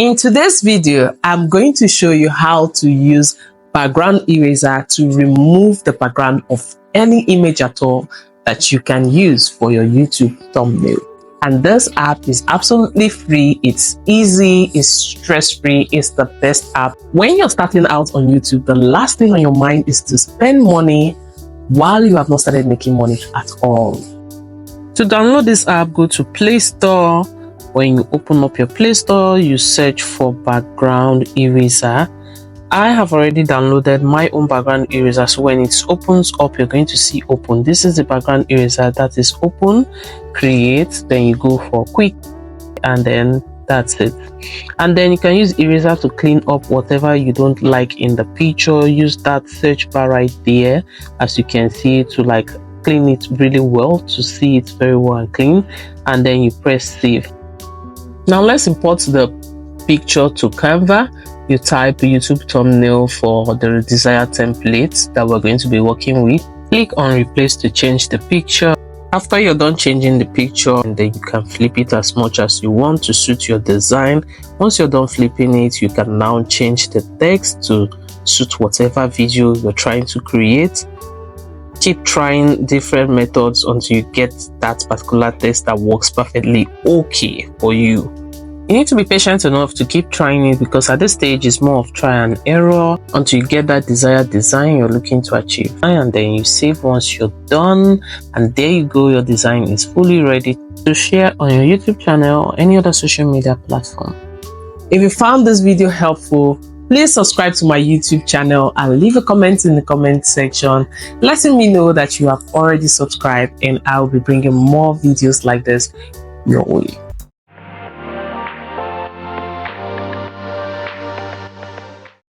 In today's video, I'm going to show you how to use background eraser to remove the background of any image at all that you can use for your YouTube thumbnail. And this app is absolutely free, it's easy, it's stress-free, it's the best app. When you're starting out on YouTube, the last thing on your mind is to spend money while you have not started making money at all. To download this app, go to Play Store. When you open up your Play Store, you search for background eraser. I have already downloaded my own background eraser, so when it opens up, you're going to see open. This is the background eraser that is open. Create, then you go for quick, and then that's it. And then you can use eraser to clean up whatever you don't like in the picture. Use that search bar right there, as you can see, to like clean it really well, to see it very well and clean, and then you press save. Now let's import the picture to Canva. You type YouTube thumbnail for the desired template that we're going to be working with. Click on replace to change the picture. After you're done changing the picture, and then you can flip it as much as you want to suit your design. Once you're done flipping it, you can now change the text to suit whatever video you're trying to create. Keep trying different methods until you get that particular text that works perfectly okay for you. You need to be patient enough to keep trying it, because at this stage it's more of try and error until you get that desired design you're looking to achieve. And then you save once you're done, and there you go, your design is fully ready to share on your YouTube channel or any other social media platform. If you found this video helpful, please subscribe to my YouTube channel and leave a comment in the comment section letting me know that you have already subscribed, and I'll be bringing more videos like this your way.